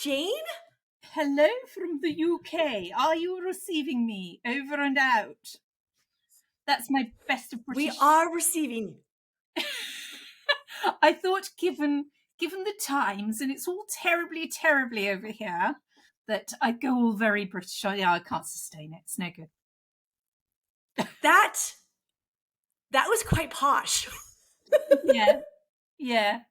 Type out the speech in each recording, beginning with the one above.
Jane? Hello from the UK. Are you receiving me over and out? That's my best of British. We are receiving. I thought given the times, and it's all terribly, terribly over here, that I'd go all very British. I can't sustain it. It's no good. That was quite posh. Yeah.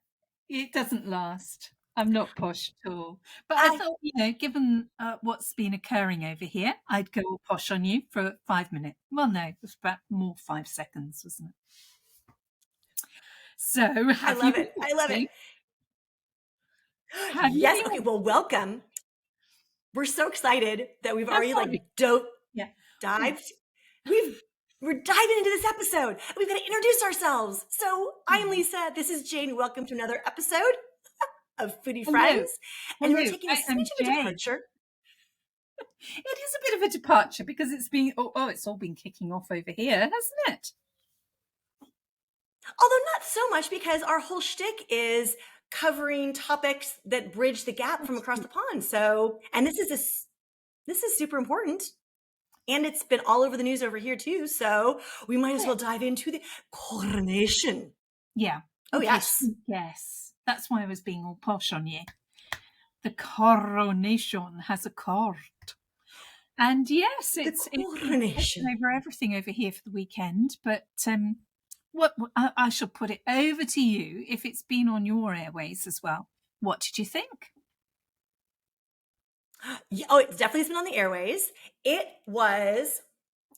It doesn't last. I'm not posh at all. But I thought, given what's been occurring over here, I'd go all posh on you for 5 minutes. Well, no, it was about more 5 seconds, wasn't it? So, I love it. Yes. Okay. Well, welcome. We're so excited that we've already dived. We're diving into this episode. We've got to introduce ourselves. So I'm Lisa. This is Jane. Welcome to another episode of Foodie Friends. And we're taking a smidge of a departure. It is a bit of a departure because it's been it's all been kicking off over here, hasn't it? Although not so much, because our whole shtick is covering topics that bridge the gap from across the pond. So, and this is super important. And it's been all over the news over here too. So we might as well dive into the coronation. Yeah. Oh, yes. Yes. That's why I was being all posh on you. The coronation has a court. And yes, it's over everything over here for the weekend. But what I shall put it over to you if it's been on your airways as well. What did you think? Oh, it definitely has been on the airways. It was.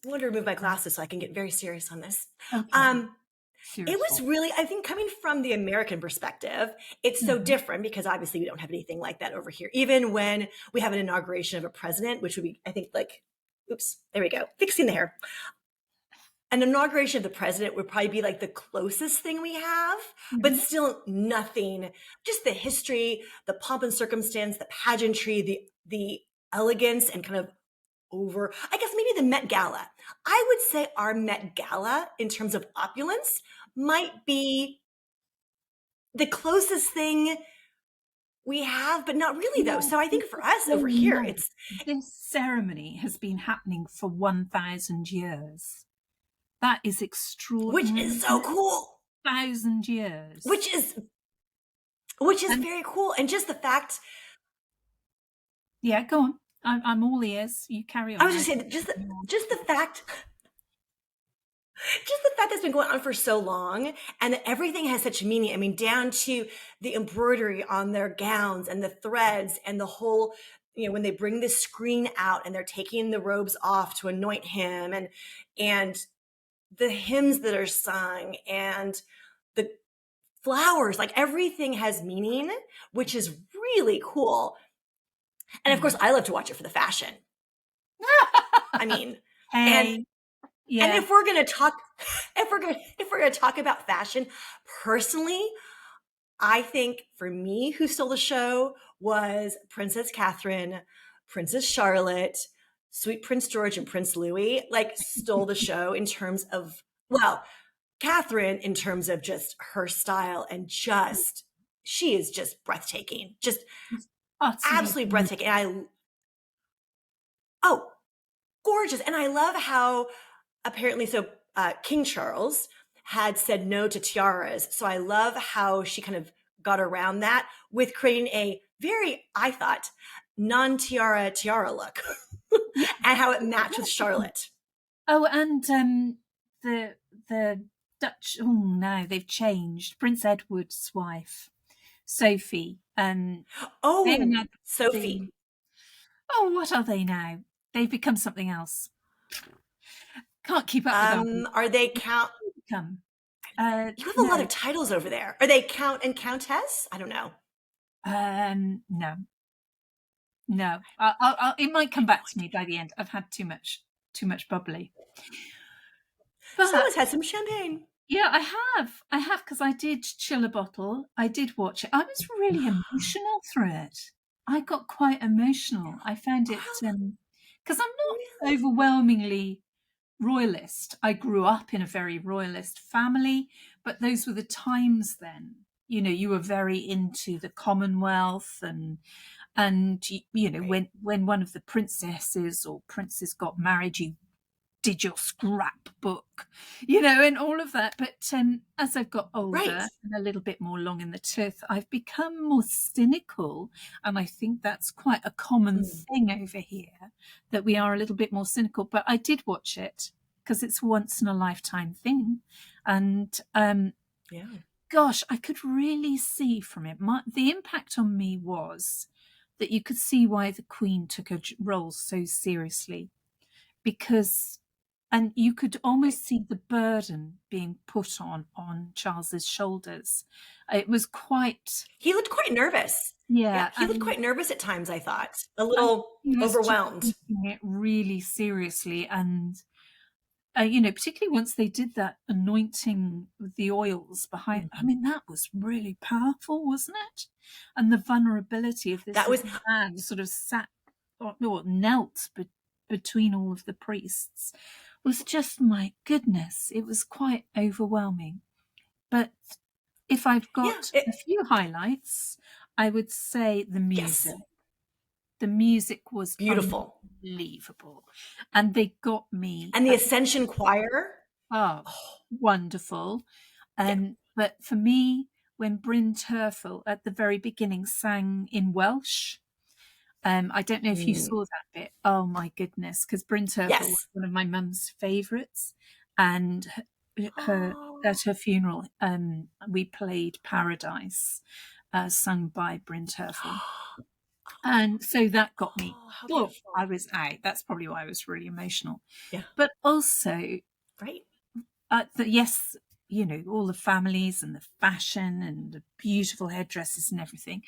I wanted to remove my glasses so I can get very serious on this. Okay. It was really, I think, coming from the American perspective, it's so different because obviously we don't have anything like that over here. Even when we have an inauguration of a president, which would be, I think, there we go, fixing the hair. An inauguration of the president would probably be like the closest thing we have, but still nothing. Just the history, the pomp and circumstance, the pageantry, the elegance, and kind of I guess maybe the Met Gala. I would say our Met Gala, in terms of opulence, might be the closest thing we have, but not really, though. So I think for us over here, this ceremony has been happening for 1,000 years. That is extraordinary. Which is so cool. 1,000 years. Which is very cool. And just the fact. Yeah, go on. I'm all ears. You carry on. I was just saying, just the fact that's been going on for so long, and that everything has such meaning. I mean, down to the embroidery on their gowns and the threads and the whole, when they bring the screen out and they're taking the robes off to anoint him, and the hymns that are sung and the flowers, like everything has meaning, which is really cool. And of course, I love to watch it for the fashion. I mean, and if we're going to talk about fashion, personally, I think for me, who stole the show was Princess Catherine, Princess Charlotte, Sweet Prince George, and Prince Louis. Stole the show in terms of, Catherine in terms of just her style and she is just breathtaking. Just absolutely breathtaking. Gorgeous. And I love how apparently, King Charles had said no to tiaras. So I love how she kind of got around that with creating a very, I thought, non-tiara look and how it matched with Charlotte. Oh, and the Dutch, no, they've changed. Prince Edward's wife, Sophie. Sophie. What are they now? They've become something else. Can't keep up with them. Are they count? You have a lot of titles over there. Are they count and countess? I don't know. No. It might come back to me by the end. I've had too much bubbly. But someone's had some champagne. Yeah, I have, because I did chill a bottle. I did watch it. I was really emotional through it. I got quite emotional. I found it because I'm not overwhelmingly royalist. I grew up in a very royalist family, but those were the times then. You were very into the Commonwealth and And when one of the princesses or princes got married, you did your scrapbook, and all of that. But as I've got Right. older and a little bit more long in the tooth, I've become more cynical. And I think that's quite a common thing over here, that we are a little bit more cynical. But I did watch it because it's a once in a lifetime thing. And Yeah. gosh, I could really see from it. The impact on me was that you could see why the Queen took her role so seriously, and you could almost see the burden being put on Charles's shoulders. It was quite, He looked quite nervous. Yeah, yeah, he looked and quite nervous at times, I thought. A I think little he was just overwhelmed. taking it really seriously. And particularly once they did that anointing with the oils behind, I mean, that was really powerful, wasn't it? And the vulnerability of this That was, little man sort of sat or knelt between all of the priests was just, my goodness, it was quite overwhelming. But if I've yeah, got a few highlights, I would say the music. yes, The music was beautiful. unbelievable. And they got me. And the Ascension Choir. Oh, wonderful. Yeah. But for me, when Bryn Terfel at the very beginning sang in Welsh, I don't know if you saw that bit. Oh my goodness, because Bryn Terfel Yes. was one of my mum's favourites, and her at her funeral, we played Paradise, sung by Bryn Terfel. And so that got me. Well, I was out. That's probably why I was really emotional. Yeah. But also, Right. Yes, all the families and the fashion and the beautiful headdresses and everything.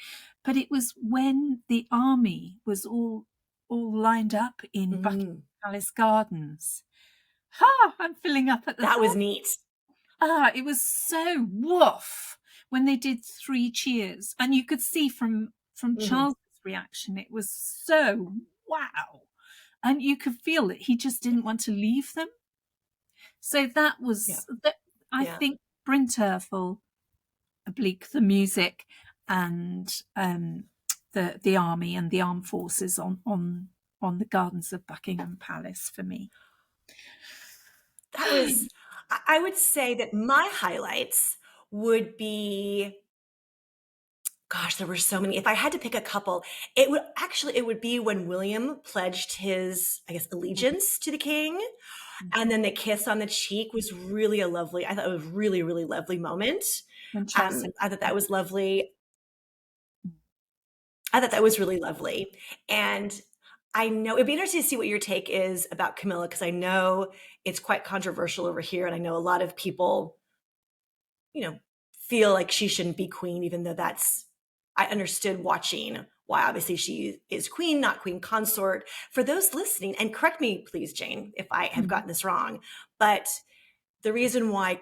But it was when the army was all lined up in Buckingham Palace Gardens. I'm filling up at the That was neat. it was so woof when they did 3 cheers. And you could see from Charles' reaction, it was so wow. And you could feel that he just didn't want to leave them. So that was, I think, Bryn Terfel, Oblique, the music, and the army and the armed forces on the gardens of Buckingham Palace for me. That was, I would say that my highlights would be, gosh, there were so many. If I had to pick a couple, it would be when William pledged his, I guess, allegiance to the king. And then the kiss on the cheek was really I thought it was really, really lovely moment. I thought that was lovely. I thought that was really lovely. And I know it'd be interesting to see what your take is about Camilla, because I know it's quite controversial over here. And I know a lot of people, feel like she shouldn't be queen, even though I understood watching why obviously she is queen, not queen consort. For those listening, and correct me, please, Jane, if I have gotten this wrong, but the reason why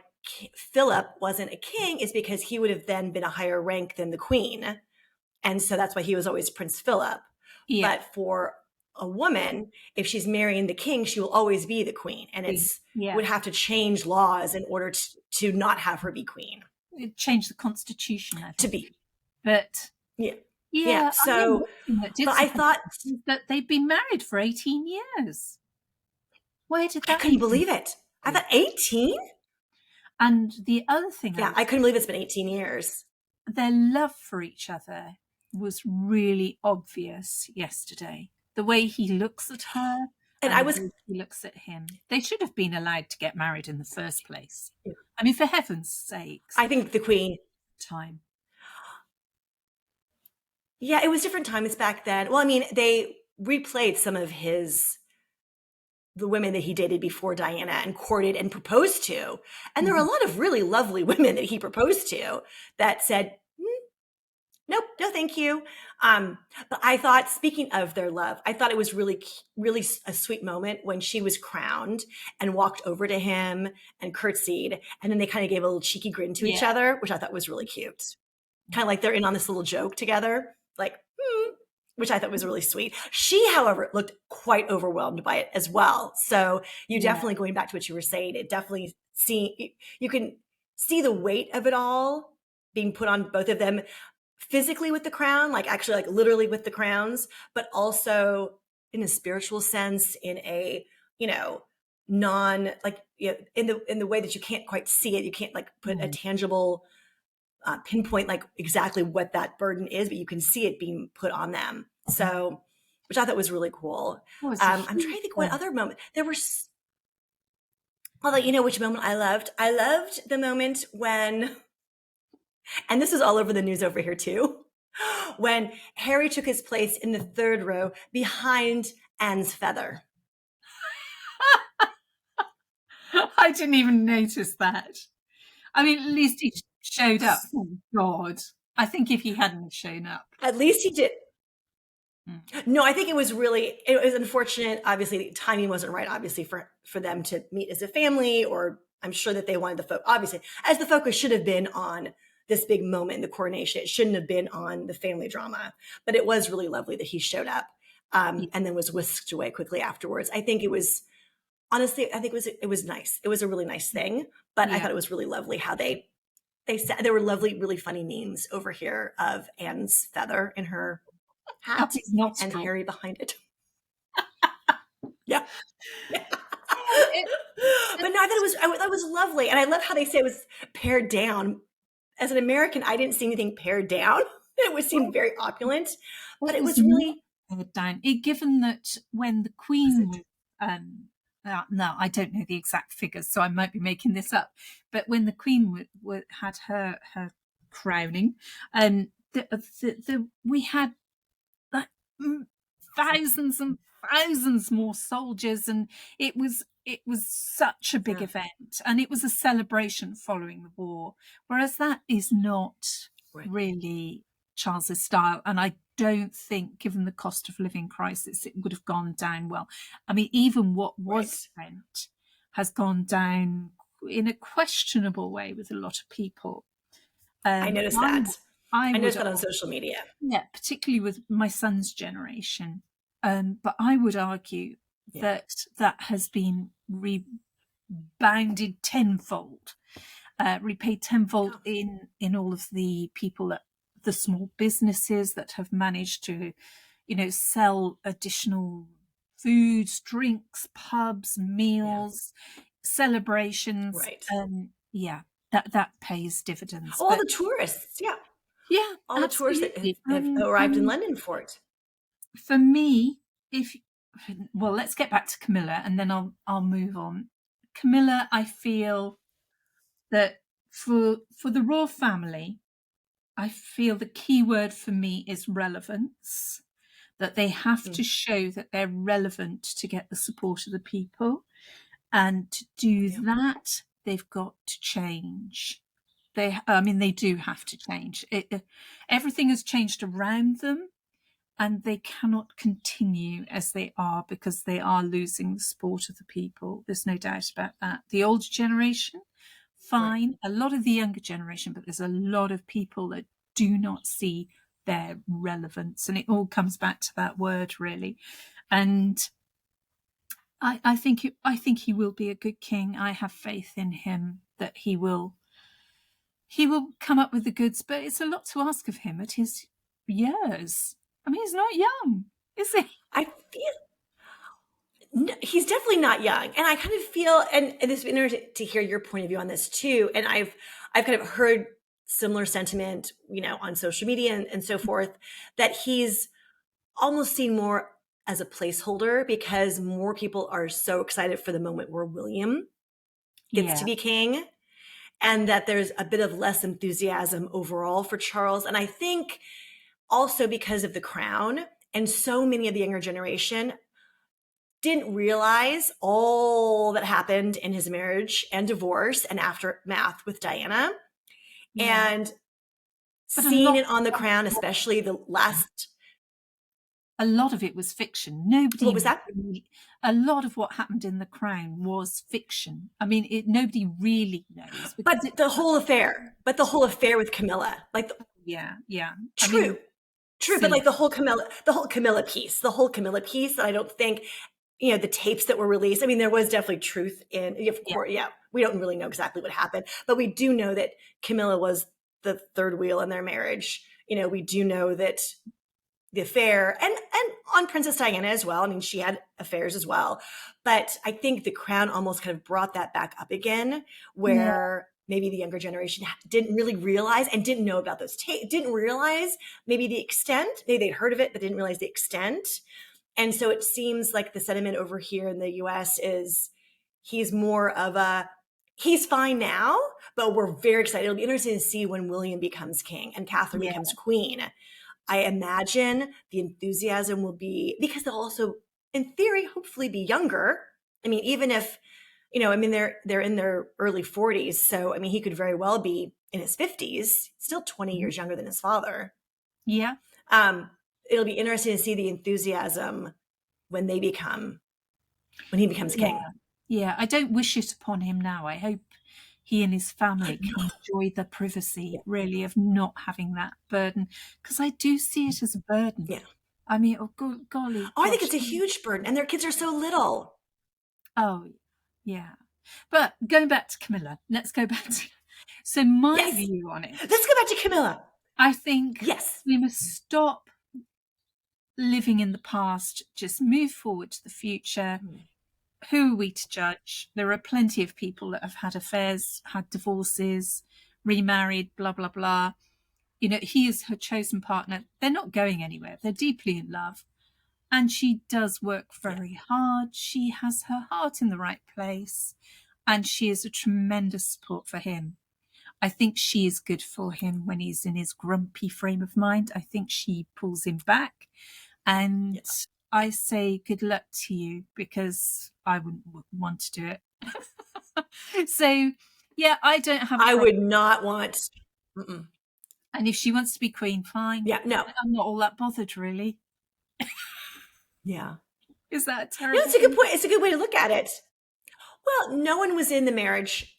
Philip wasn't a king is because he would have then been a higher rank than the queen. And so that's why he was always Prince Philip. Yeah. But for a woman, if she's marrying the king, she will always be the queen. And would have to change laws in order to not have her be queen. It changed the constitution, I think. To be. But yeah. So, but I thought that they'd been married for 18 years. Where did that? I couldn't believe it. I thought 18. And the other thing, I couldn't believe it's been 18 years. Their love for each other was really obvious yesterday. The way he looks at her and the way he looks at him. They should have been allowed to get married in the first place. Yeah. I mean, for heaven's sakes. I think the Queen. Time. Yeah, it was different times back then. Well, I mean, they replayed some of the women that he dated before Diana and courted and proposed to. And there were a lot of really lovely women that he proposed to that said, nope, no, thank you. But I thought, speaking of their love, I thought it was really, really a sweet moment when she was crowned and walked over to him and curtsied. And then they kind of gave a little cheeky grin to each other, which I thought was really cute. Kind of like they're in on this little joke together, like, which I thought was really sweet. She, however, looked quite overwhelmed by it as well. So you definitely, going back to what you were saying, it definitely you can see the weight of it all being put on both of them. physically with the crown, like actually like literally with the crowns, but also in a spiritual sense, in a, you know, non like, you know, in the way that you can't quite see it. You can't like put a Mm. tangible pinpoint like exactly what that burden is, but you can see it being put on them. So, which I thought was really cool. Oh, it's a I'm trying huge to think what one. other moment there were. Although, you know which moment I loved? I loved the moment when, and this is all over the news over here too, when Harry took his place in the third row behind Anne's feather. I didn't even notice that. I mean, at least he showed up. Oh, God. I think if he hadn't shown up. At least he did. Mm. No, I think it was unfortunate. Obviously, the timing wasn't right, obviously, for them to meet as a family, or I'm sure that they wanted obviously, as the focus should have been on this big moment in the coronation. It shouldn't have been on the family drama, but it was really lovely that he showed up, Yeah. and then was whisked away quickly afterwards. I think it was, honestly, I think it was nice. It was a really nice thing, but I Yeah. thought it was really lovely how they said there were lovely, really funny memes over here of Anne's feather in her Up hat his and nostril. Harry behind it. Yeah. Yeah. Oh, But no, I thought it was lovely. And I love how they say it was pared down. As an American, I didn't see anything pared down. It would seem very opulent, but it it was was not really, pared down. Given that when the was Queen it? was, no, I don't know the exact figures, so I might be making this up. But when the Queen had her crowning, we had like thousands and thousands more soldiers, and it was such a big Yeah. event, and it was a celebration following the war, whereas that is not Right. really Charles's style. And I don't think, given the cost of living crisis, it would have gone down well. I mean, even what was Right. spent has gone down in a questionable way with a lot of people. I um noticed i, that. I I would noticed that on social media. Yeah, particularly with my son's generation. But I would argue Yeah. that that has been rebounded tenfold, repaid tenfold Yeah. in all of the people at the small businesses that have managed to, sell additional foods, drinks, pubs, Yeah. meals, celebrations. Right. Yeah, that pays dividends. Oh, all But the tourists. Yeah. yeah, All the tourists that absolutely. have arrived in London for it. For me, if well, let's get back to Camilla, and then I'll move on. Camilla, I feel that for the royal family, I feel the key word for me is relevance. That they have to Mm. show that they're relevant to get the support of the people, and to do Yeah. that, they've got to change. They do have to change. Everything has changed around them, and they cannot continue as they are because they are losing the support of the people. There's no doubt about that. The older generation, Right. fine. A lot of the younger generation, but there's a lot of people that do not see their relevance, and it all comes back to that word, really. And I think he will be a good king. I have faith in him that he will come up with the goods, but it's a lot to ask of him at his years. I mean, he's not young, is he? I feel he's definitely not young, and I kind of feel, and this would be interesting to hear your point of view on this too. And I've kind of heard similar sentiment, on social media and so forth, that he's almost seen more as a placeholder because more people are so excited for the moment where William gets to Yeah, be king, and that there's a bit of less enthusiasm overall for Charles. And I think also because of the crown, and so many of the younger generation didn't realize all that happened in his marriage and divorce and aftermath with Diana. yeah. And But a seeing lot, it on the crown, especially the last, a lot of it was fiction. what was that? A lot of what happened in The Crown was fiction. I mean, nobody really knows because But it's the such whole affair, a story. with Camilla, like Yeah, yeah. I mean, true, true, but silly. like the whole Camilla piece that I don't think, the tapes that were released. I mean, there was definitely truth in, of Yeah, course, yeah, we don't really know exactly what happened, but we do know that Camilla was the third wheel in their marriage, we do know that the affair, and on Princess Diana as well. I mean, she had affairs as well. But I think the Crown almost kind of brought that back up again, Yeah. where maybe the younger generation didn't really realize and didn't know about those didn't realize maybe the extent. Maybe they'd heard of it, but didn't realize the extent. And so it seems like the sentiment over here in the US is he's more of he's fine now, but we're very excited. It'll be interesting to see when William becomes king and Catherine Yeah. becomes queen. I imagine the enthusiasm will be, because they'll also, in theory, hopefully be younger. I mean, even if, they're in their early 40s. So, I mean, he could very well be in his 50s, still 20 years younger than his father. Yeah. It'll be interesting to see the enthusiasm when he becomes king. Yeah, I don't wish it upon him now. I hope he and his family can enjoy the privacy, really, of not having that burden. Because I do see it as a burden. Yeah. I mean, golly. I think it's a huge burden. And their kids are so little. Oh, yeah. But going back to Camilla, let's go back to... So my view on it... Let's go back to Camilla. I think we must stop living in the past, just move forward to the future. Who are we to judge? There are plenty of people that have had affairs, had divorces, remarried, blah, blah, blah. He is her chosen partner. They're not going anywhere. They're deeply in love. And she does work very hard. She has her heart in the right place. And she is a tremendous support for him. I think she is good for him when he's in his grumpy frame of mind. I think she pulls him back. And I say good luck to you, because I wouldn't want to do it. So, yeah, I don't have I would not want... And if she wants to be queen, fine. Yeah, no. I'm not all that bothered, really. Yeah. Is that terrible? No, it's a good point. It's a good way to look at it. Well, no one was in the marriage.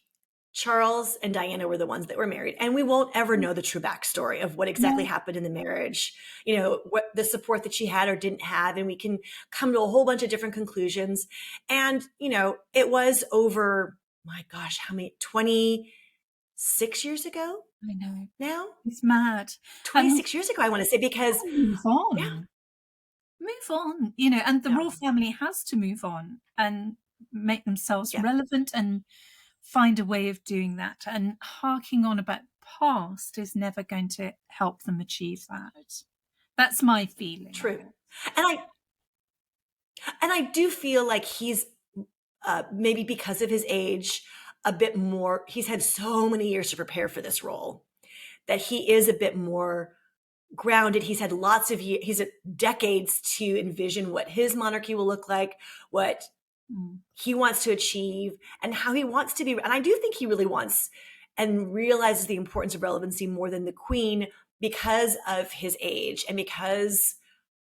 Charles and Diana were the ones that were married, and we won't ever know the true backstory of what exactly happened in the marriage, what the support that she had or didn't have. And we can come to a whole bunch of different conclusions. And, it was over, my gosh, how many, 26 years ago? I know. Now? It's mad. 26 years ago, I want to say, because... Move on. Yeah. Move on, and the royal family has to move on and make themselves relevant and find a way of doing that. And harking on about past is never going to help them achieve that. That's my feeling. True. And I do feel like he's maybe because of his age, a bit more, he's had so many years to prepare for this role that he is a bit more grounded. He's had lots of years, he's had decades to envision what his monarchy will look like, what he wants to achieve, and how he wants to be. And I do think he really wants and realizes the importance of relevancy more than the queen, because of his age and because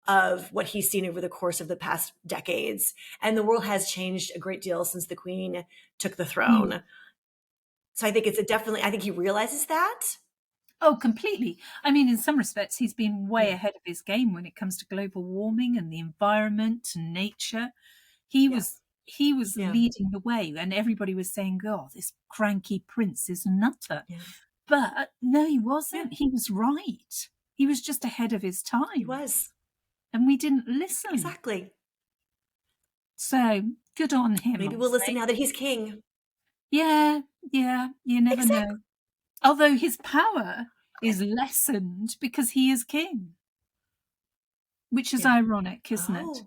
of what he's seen over the course of the past decades. And the world has changed a great deal since the queen took the throne. So I think I think he realizes that. Oh, completely. I mean, in some respects, he's been way ahead of his game when it comes to global warming and the environment and nature. He was leading the way, and everybody was saying, "Oh, this cranky prince is a nutter." Yeah. But no, he wasn't. Yeah. He was right. He was just ahead of his time. He was. And we didn't listen. Exactly. So good on him. Maybe we'll listen now that he's king. Yeah. You never know. Although his power is lessened because he is king, which is ironic, isn't it?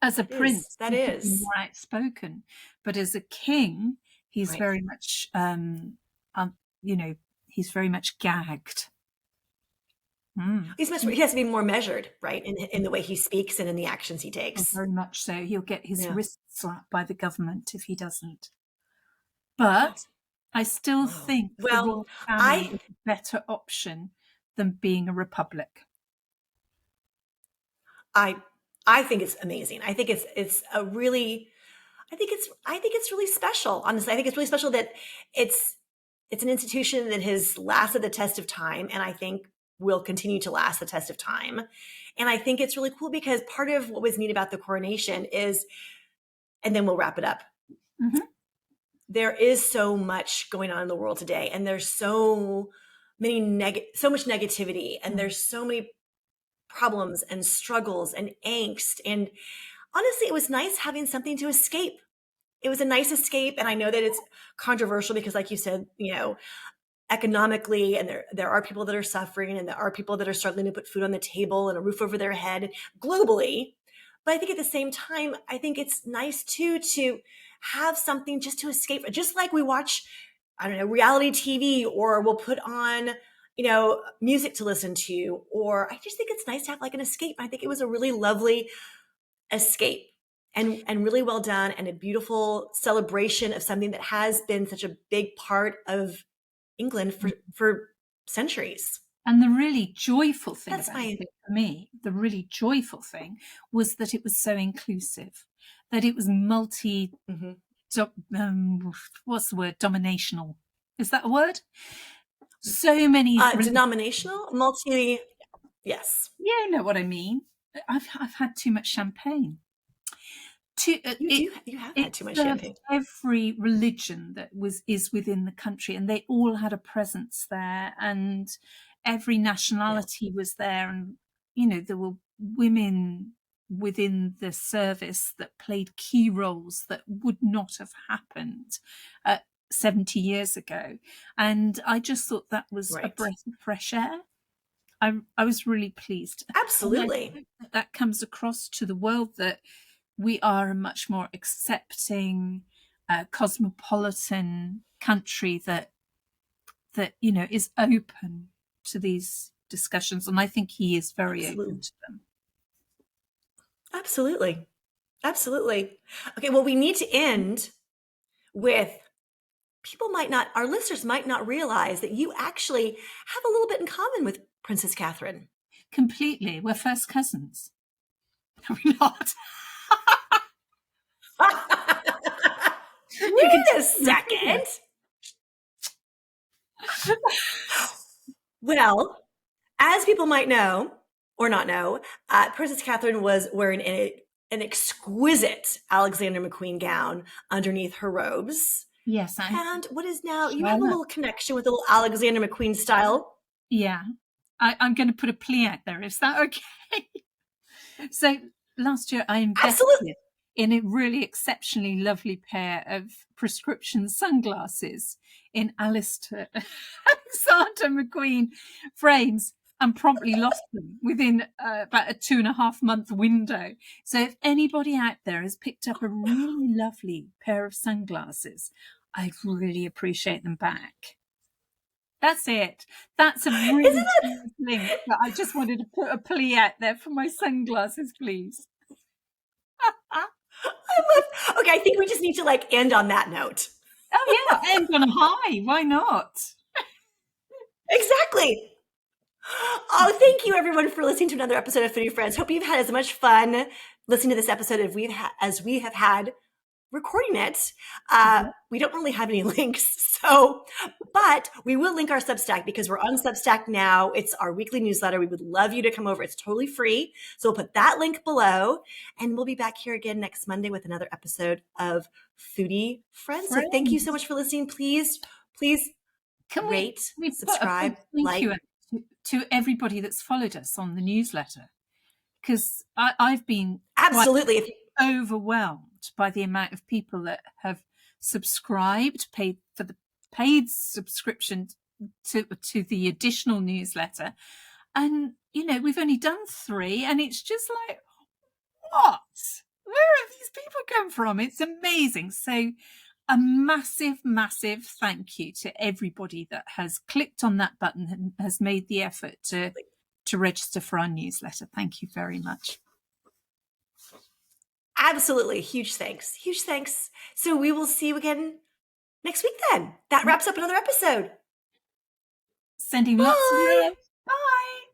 As a prince, that is more outspoken, but as a king, he's very much, he's very much gagged. He has to be more measured, right, in the way he speaks and in the actions he takes. Very much so. He'll get his wrist slapped by the government if he doesn't. But I still think the royal family is a better option than being a republic. I think it's amazing. I think it's really special. Honestly, I think it's really special that it's an institution that has lasted the test of time, and I think will continue to last the test of time. And I think it's really cool because part of what was neat about the coronation is, and then we'll wrap it up. There is so much going on in the world today, and there's so so much negativity, and there's so many problems and struggles and angst. And honestly, it was nice having something to escape. It was a nice escape. And I know that it's controversial because, like you said, economically, and there are people that are suffering, and there are people that are struggling to put food on the table and a roof over their head globally. But I think at the same time, I think it's nice too to have something just to escape, just like we watch, I don't know, reality TV, or we'll put on, music to listen to, or I just think it's nice to have like an escape. I think it was a really lovely escape, and really well done, and a beautiful celebration of something that has been such a big part of England for centuries. And the really joyful thing about it for me, the really joyful thing was that it was so inclusive, that it was what's the word? Dominational. Is that a word? So many denominational, yes. Yeah, you know what I mean. I've had too much champagne. You have had too much champagne. Every religion that is within the country, and they all had a presence there, and every nationality was there, and there were women within the service that played key roles that would not have happened 70 years ago. And I just thought that was a breath of fresh air. I was really pleased. Absolutely. That comes across to the world, that we are a much more accepting, cosmopolitan country that is open to these discussions. And I think he is very open to them. Absolutely. Absolutely. Okay, well, we need to end with, our listeners might not realize that you actually have a little bit in common with Princess Catherine. Completely. We're first cousins. Are we not? Wait a second. Well, as people might know or not know, Princess Catherine was wearing an exquisite Alexander McQueen gown underneath her robes. Yes. And what is now, you have a little connection with the little Alexander McQueen style. Yeah. I'm going to put a plea out there. Is that okay? So last year I invested in a really exceptionally lovely pair of prescription sunglasses in Alexander McQueen frames, and promptly lost them within about a 2.5 month window. So if anybody out there has picked up a really lovely pair of sunglasses, I'd really appreciate them back. That's it. That's a really link. But I just wanted to put a plea out there for my sunglasses, please. Okay, I think we just need to end on that note. Oh yeah, end on a high. Why not? Exactly. Oh, thank you everyone for listening to another episode of Foodie Friends. Hope you've had as much fun listening to this episode as we have had recording it. We don't really have any links, but we will link our Substack, because we're on Substack now. It's our weekly newsletter. We would love you to come over. It's totally free. So we'll put that link below, and we'll be back here again next Monday with another episode of Foodie Friends. So thank you so much for listening. Please rate, subscribe, thank you to everybody that's followed us on the newsletter, because I've been absolutely overwhelmed by the amount of people that have subscribed, paid for the paid subscription to the additional newsletter. And, we've only done 3, and it's just like, what? Where have these people come from? It's amazing. So a massive, massive thank you to everybody that has clicked on that button and has made the effort to register for our newsletter. Thank you very much. Absolutely. Huge thanks. Huge thanks. So we will see you again next week then. That wraps up another episode. Sending lots of love. Bye.